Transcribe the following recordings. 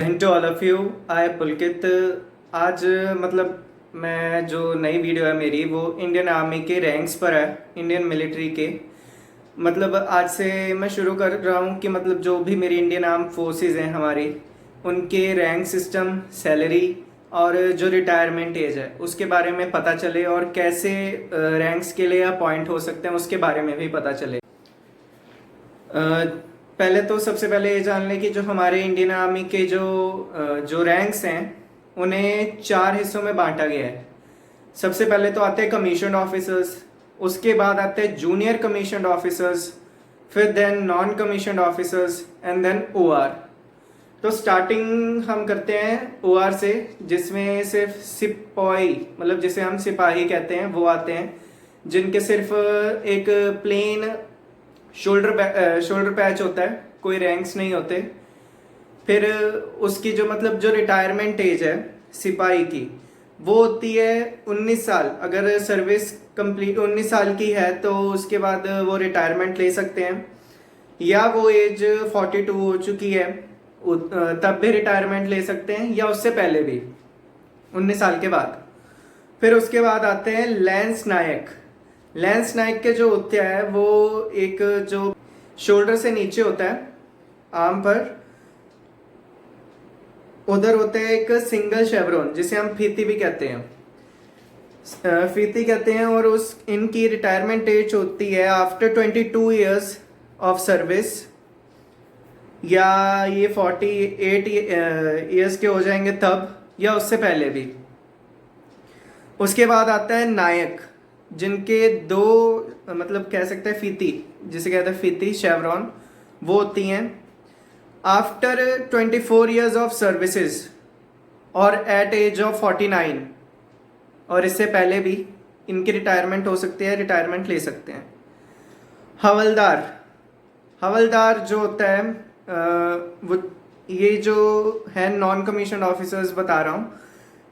To all of you. I Pulkit. आज मतलब मैं जो नई वीडियो है मेरी वो इंडियन आर्मी के रैंक्स पर है, इंडियन मिलिट्री के। मतलब आज से मैं शुरू कर रहा हूँ कि मतलब जो भी मेरी इंडियन आर्म फोर्सेस हैं हमारी, उनके रैंक सिस्टम, सैलरी और जो रिटायरमेंट एज है उसके बारे में पता चले, और कैसे रैंक्स के लिए अपॉइंट हो सकते हैं उसके बारे में भी पता चले। पहले तो सबसे पहले ये जान लें कि जो हमारे इंडियन आर्मी के जो रैंक्स हैं उन्हें चार हिस्सों में बांटा गया है। सबसे पहले तो आते हैं कमीशन्ड ऑफिसर्स, उसके बाद आते हैं जूनियर कमीशन्ड ऑफिसर्स, फिर then non commissioned officers and then OR. तो स्टार्टिंग हम करते हैं ओआर से, जिसमें सिर्फ सिपाही, मतलब जिसे हम सिपाही कहते हैं, वो आते हैं जिनके सिर्फ एक प्लेन शोल्डर पैच होता है, कोई रैंक्स नहीं होते। फिर उसकी जो मतलब जो रिटायरमेंट एज है सिपाही की, वो होती है 19 साल। अगर सर्विस कंप्लीट 19 साल की है तो उसके बाद वो रिटायरमेंट ले सकते हैं, या वो एज 42 हो चुकी है तब भी रिटायरमेंट ले सकते हैं, या उससे पहले भी 19 साल के बाद। फिर उसके बाद आते हैं लैंस नायक। लैंस नायक के जो होते हैं वो एक जो शोल्डर से नीचे होता है आर्म पर, उधर होता है एक सिंगल शेवरॉन जिसे हम फीती भी कहते हैं, फीती कहते हैं। और उस इनकी रिटायरमेंट एज होती है आफ्टर 22 ईयर्स ऑफ सर्विस, या ये 48 ईयर्स के हो जाएंगे तब, या उससे पहले भी। उसके बाद आता है नायक, जिनके दो मतलब कह सकते हैं फीती, जिसे कहते हैं फीती शेवरॉन, वो होती हैं आफ्टर 24 ईयर्स ऑफ सर्विसेज और एट एज ऑफ 49, और इससे पहले भी इनकी रिटायरमेंट हो सकती है, रिटायरमेंट ले सकते हैं। हवलदार, हवलदार जो होता है वो ये जो है नॉन कमीशन ऑफिसर्स बता रहा हूँ,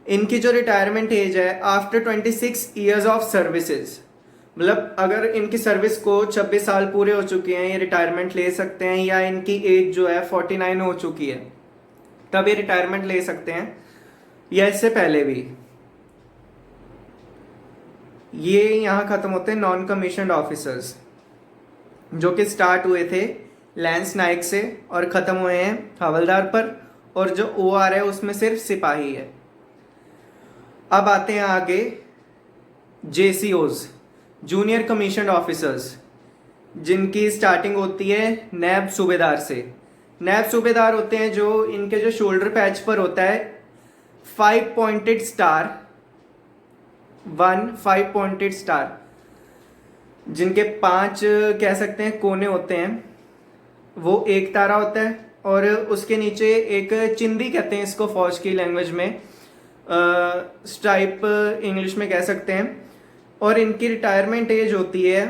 इनकी जो रिटायरमेंट एज है आफ्टर 26 ईयर्स ऑफ सर्विसेज, मतलब अगर इनकी सर्विस को 26 साल पूरे हो चुके हैं ये रिटायरमेंट ले सकते हैं, या इनकी एज जो है 49 हो चुकी है तब ये रिटायरमेंट ले सकते हैं, या इससे पहले भी। ये यहाँ खत्म होते हैं नॉन कमीशन्ड ऑफिसर्स, जो कि स्टार्ट हुए थे लैंस नायक से और ख़त्म हुए हैं हवलदार पर, और जो ओआर है उसमें सिर्फ सिपाही है। अब आते हैं आगे जेसीओज, जूनियर कमीशन्ड ऑफिसर्स, जिनकी स्टार्टिंग होती है नैब सूबेदार से। नैब सूबेदार होते हैं जो इनके जो शोल्डर पैच पर होता है 5 पॉइंटेड स्टार, 5 पॉइंटेड स्टार, जिनके 5 कह सकते हैं कोने होते हैं, वो एक तारा होता है, और उसके नीचे एक चिंदी कहते हैं इसको फौज की लैंग्वेज में, स्ट्राइप इंग्लिश में कह सकते हैं। और इनकी रिटायरमेंट एज होती है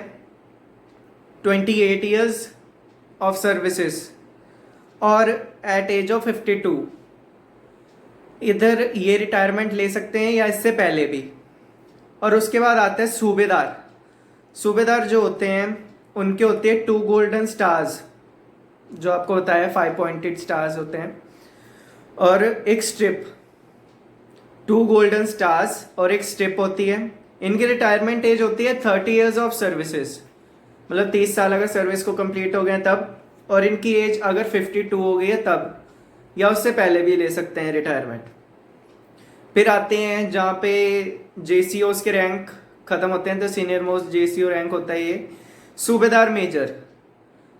28 ईयर्स ऑफ सर्विसेज और एट एज ऑफ 52। इधर ये रिटायरमेंट ले सकते हैं या इससे पहले भी। और उसके बाद आते हैं सूबेदार। सूबेदार जो होते हैं उनके होते हैं 2 गोल्डन स्टार्स, जो आपको होता है 5 पॉइंटेड स्टार्स होते हैं, और एक स्ट्रिप, 2 गोल्डन स्टार्स और एक स्ट्रिप होती है। इनकी रिटायरमेंट एज होती है 30 ईयर्स ऑफ सर्विसेज, मतलब 30 साल अगर सर्विस को कंप्लीट हो गए तब, और इनकी एज अगर 52 हो गई है तब, या उससे पहले भी ले सकते हैं रिटायरमेंट। फिर आते हैं जहाँ पे जेसीओस के रैंक ख़त्म होते हैं, तो सीनियर मोस्ट जेसीओ रैंक होता है ये सूबेदार मेजर।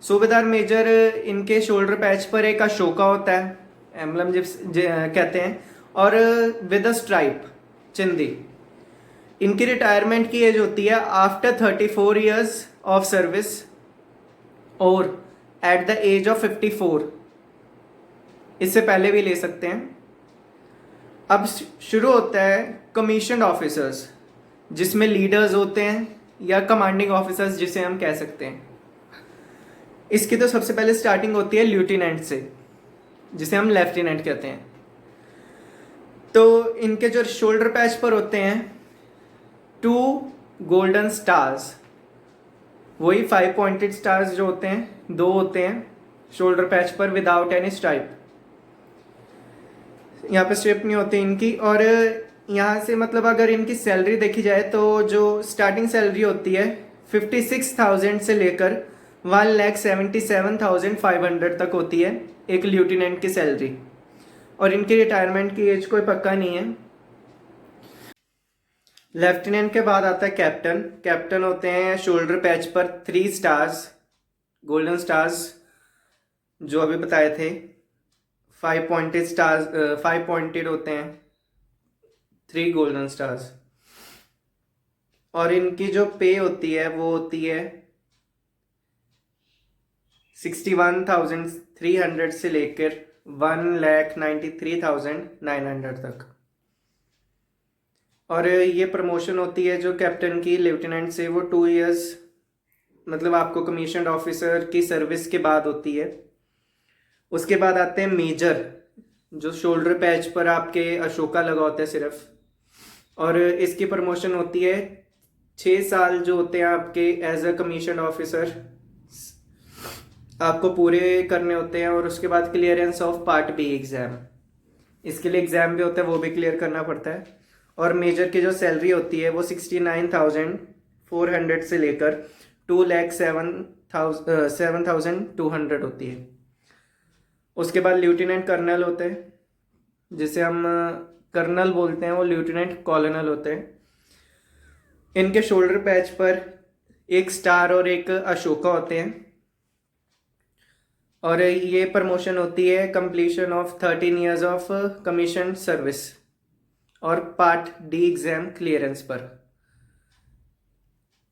सूबेदार मेजर इनके शोल्डर पैच पर एक अशोका होता है, एम्बलम कहते हैं, और विद अ स्ट्राइप, चिंदी। इनकी रिटायरमेंट की एज होती है आफ्टर 34 ईयर्स ऑफ सर्विस और एट द एज ऑफ 54, इससे पहले भी ले सकते हैं। अब शुरू होता है कमीशन्ड ऑफिसर्स, जिसमें लीडर्स होते हैं या कमांडिंग ऑफिसर्स जिसे हम कह सकते हैं। इसकी तो सबसे पहले स्टार्टिंग होती है ल्यूटिनेंट से, जिसे हम लेफ्टिनेंट कहते हैं। तो इनके जो शोल्डर पैच पर होते हैं 2 गोल्डन स्टार्स, वही 5 पॉइंटेड स्टार्स जो होते हैं 2 होते हैं शोल्डर पैच पर विदाउट एनी स्ट्राइप। यहाँ पे स्ट्रिप नहीं होती इनकी। और यहाँ से मतलब अगर इनकी सैलरी देखी जाए तो जो स्टार्टिंग सैलरी होती है 56,000 से लेकर 1,77,500 तक होती है एक लेफ्टिनेंट की सैलरी। और इनकी रिटायरमेंट की एज कोई पक्का नहीं है। लेफ्टिनेंट के बाद आता है कैप्टन। कैप्टन होते हैं शोल्डर पैच पर 3 स्टार्स, गोल्डन स्टार्स जो अभी बताए थे। 5 पॉइंटेड स्टार्स, 5 पॉइंटेड होते हैं 3 गोल्डन स्टार्स। और इनकी जो पे होती है वो होती है 61,300 से लेकर 1,93,900 तक। और ये प्रमोशन होती है जो कैप्टन की लेफ्टिनेंट से, वो 2 इयर्स मतलब आपको कमीशन ऑफिसर की सर्विस के बाद होती है। उसके बाद आते हैं मेजर, जो शोल्डर पैच पर आपके अशोका लगा होता है सिर्फ। और इसकी प्रमोशन होती है 6 साल जो होते हैं आपके एज अ कमीशन ऑफिसर आपको पूरे करने होते हैं। और उसके बाद clearance of part B exam, इसके लिए एग्जाम भी होता है, वो भी क्लियर करना पड़ता है। और मेजर की जो सैलरी होती है वो 69,400 से लेकर 2,07,200 होती है। उसके बाद लेफ्टिनेंट कर्नल होते हैं, जिसे हम कर्नल बोलते हैं, वो लेफ्टिनेंट कॉलोनल होते हैं। इनके शोल्डर पैच पर एक स्टार और एक अशोका होते हैं। और ये प्रमोशन होती है completion of 13 years of commission service और पार्ट डी एग्जाम क्लियरेंस पर।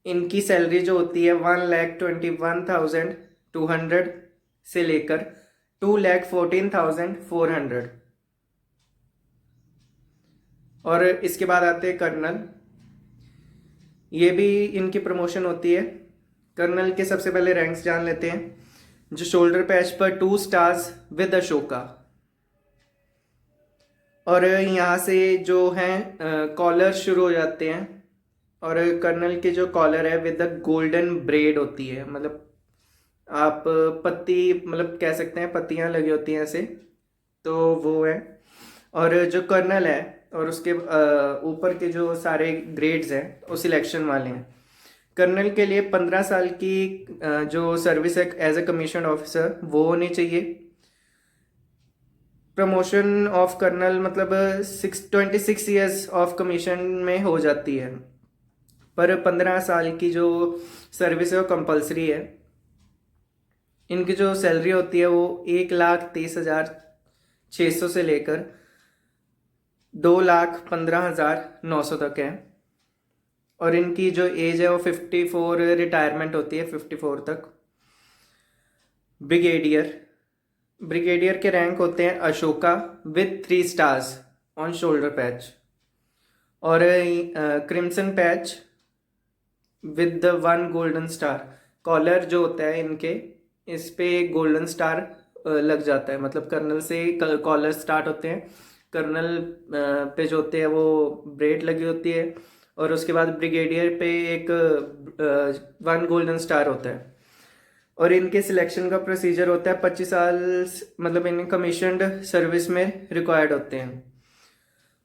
इनकी सैलरी जो होती है 1,21,200 से लेकर 2,14,400। और इसके बाद आते हैं कर्नल। ये भी इनकी प्रमोशन होती है। कर्नल के सबसे पहले रैंक्स जान लेते हैं। जो शोल्डर पैच पर 2 स्टार्स विद अशोका। और यहाँ से जो हैं कॉलर शुरू हो जाते हैं। और कर्नल के जो कॉलर है विद द गोल्डन ब्रेड होती है, मतलब आप पत्ती मतलब कह सकते हैं, पत्तियाँ लगी होती हैं ऐसे, तो वो है। और जो कर्नल है और उसके ऊपर के जो सारे ग्रेड्स हैं वो सिलेक्शन वाले हैं। कर्नल के लिए 15 साल की जो सर्विस है एज ए कमीशन ऑफिसर वो होनी चाहिए। प्रमोशन ऑफ कर्नल मतलब 26 ईयर्स ऑफ कमीशन में हो जाती है, पर 15 साल की जो सर्विस है वो कंपलसरी है। इनकी जो सैलरी होती है वो 1,30,600 से लेकर 2,15,900 तक है। और इनकी जो एज है वो 54, रिटायरमेंट होती है 54 तक। ब्रिगेडियर के रैंक होते हैं Ashoka with 3 stars on shoulder patch. और crimson patch with the 1 golden star. Collar जो होता है इनके, इस पे गोल्डन स्टार लग जाता है, मतलब कर्नल से कॉलर स्टार्ट होते हैं। कर्नल पे जो होते हैं वो ब्रेड लगी होती है। और उसके बाद ब्रिगेडियर पे एक 1 गोल्डन स्टार होता है। और इनके सिलेक्शन का प्रोसीजर होता है 25 साल, मतलब इन कमीशन्ड सर्विस में रिक्वायर्ड होते हैं।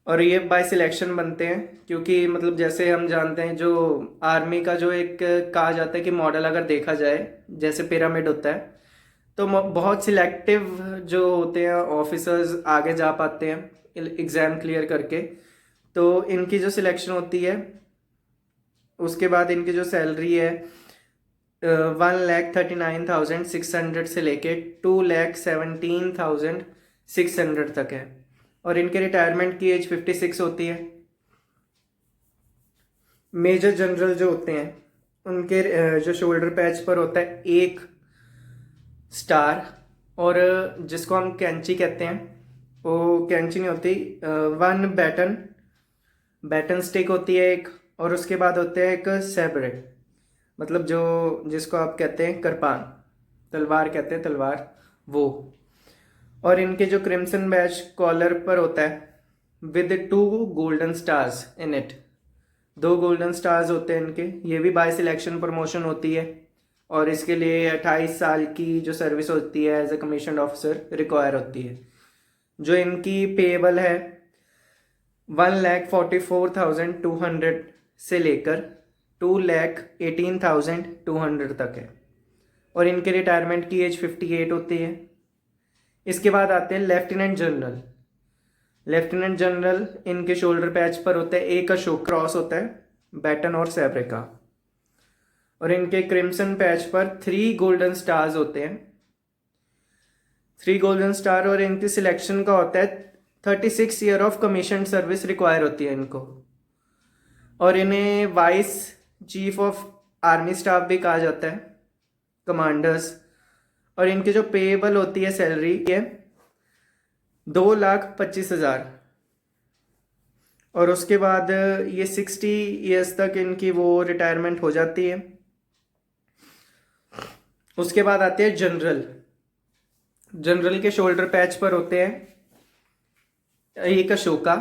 और ये बाय सिलेक्शन बनते हैं, क्योंकि मतलब जैसे हम जानते हैं जो आर्मी का जो एक कहा जाता है कि मॉडल अगर देखा जाए जैसे पिरामिड होता है, तो बहुत सिलेक्टिव जो होते हैं ऑफिसर्स आगे जा पाते हैं एग्ज़ाम क्लियर करके। तो इनकी जो सिलेक्शन होती है उसके बाद इनकी जो सैलरी है 1,39,600 से लेके 2,17,600 तक है। और इनके रिटायरमेंट की एज 56 होती है। मेजर जनरल जो होते हैं उनके जो शोल्डर पैच पर होता है 1 स्टार, और जिसको हम कैंची कहते हैं, वो कैंची नहीं होती, 1 बैटन स्टिक होती है एक। और उसके बाद होते हैं एक सैबरे, मतलब जो जिसको आप कहते हैं कृपान, तलवार कहते हैं, तलवार वो। और इनके जो क्रिम्सन बैच कॉलर पर होता है with 2 golden stars in it. 2 golden stars होते हैं इनके। ये भी बाय सिलेक्शन प्रमोशन होती है। और इसके लिए 28 साल की जो सर्विस होती है as a commission officer require होती है। जो इनकी पेएबल है 1,44,200 से लेकर 2,18,200 तक है, और इनके रिटायरमेंट की एज 58 होती है। इसके बाद आते हैं लेफ्टिनेंट जनरल। लेफ्टिनेंट जनरल इनके शोल्डर पैच पर होता है एक अशोक क्रॉस होता है, बैटन और सैब्रे का, और इनके क्रिम्सन पैच पर 3 गोल्डन स्टार्स होते हैं, 3 गोल्डन स्टार, और इनकी सिलेक्शन का होता है 36 year of commission service require होती है इनको, और इन्हें vice chief of army staff भी कहा जाता है, कमांडर्स। और इनकी जो पेएबल होती है सैलरी है 2,25,000, और उसके बाद ये 60 ईयर्स तक इनकी वो रिटायरमेंट हो जाती है। उसके बाद आते हैं जनरल। जनरल के शोल्डर पैच पर होते हैं एक अशोका,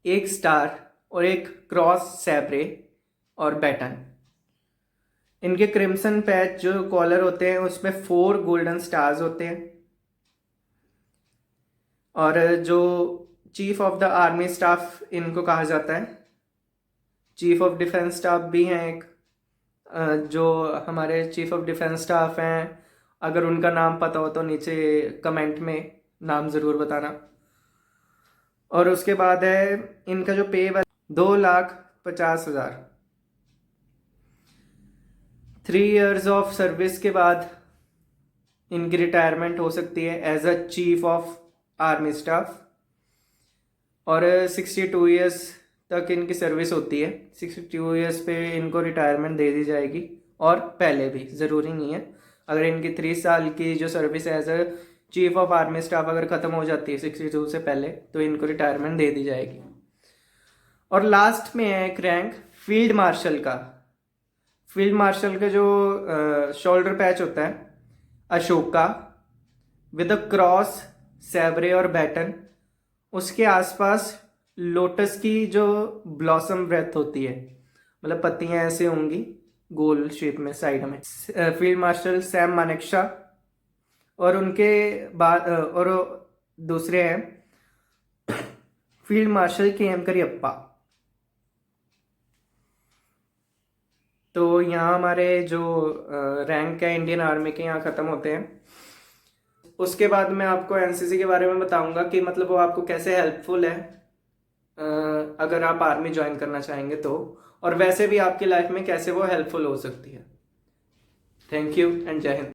एक स्टार और एक क्रॉस सैब्रे और बैटन। इनके क्रिम्सन पैच जो कॉलर होते हैं उसमें 4 गोल्डन स्टार्स होते हैं, और जो chief of the army staff इनको कहा जाता है, चीफ ऑफ डिफेंस स्टाफ भी हैं एक, जो हमारे चीफ ऑफ डिफेंस स्टाफ हैं, अगर उनका नाम पता हो तो नीचे कमेंट में नाम ज़रूर बताना। और उसके बाद है इनका जो पे 2,50,000। 3 इयर्स ऑफ सर्विस के बाद इनकी रिटायरमेंट हो सकती है as a chief of army staff, और 62 इयर्स तक इनकी सर्विस होती है। 62 इयर्स पे इनको रिटायरमेंट दे दी जाएगी, और पहले भी ज़रूरी नहीं है, अगर इनकी 3 साल की जो service as a chief of army staff अगर ख़त्म हो जाती है 62 से पहले, तो इनको रिटायरमेंट दे दी जाएगी। और लास्ट में है एक रैंक फील्ड मार्शल का। फील्ड मार्शल का जो शोल्डर पैच होता है अशोका विद अ क्रॉस सैब्रे और बैटन, उसके आसपास लोटस की जो ब्लॉसम ब्रेथ होती है, मतलब पत्तियां ऐसे होंगी गोल शेप में साइड में। फील्ड मार्शल सैम मानेकशा, और उनके बाद और दूसरे हैं फील्ड मार्शल KM करियप्पा। तो यहाँ हमारे जो रैंक है इंडियन आर्मी के यहाँ ख़त्म होते हैं। उसके बाद मैं आपको NCC के बारे में बताऊंगा कि मतलब वो आपको कैसे हेल्पफुल है अगर आप आर्मी ज्वाइन करना चाहेंगे तो, और वैसे भी आपकी लाइफ में कैसे वो हेल्पफुल हो सकती है। थैंक यू एंड जय हिंद।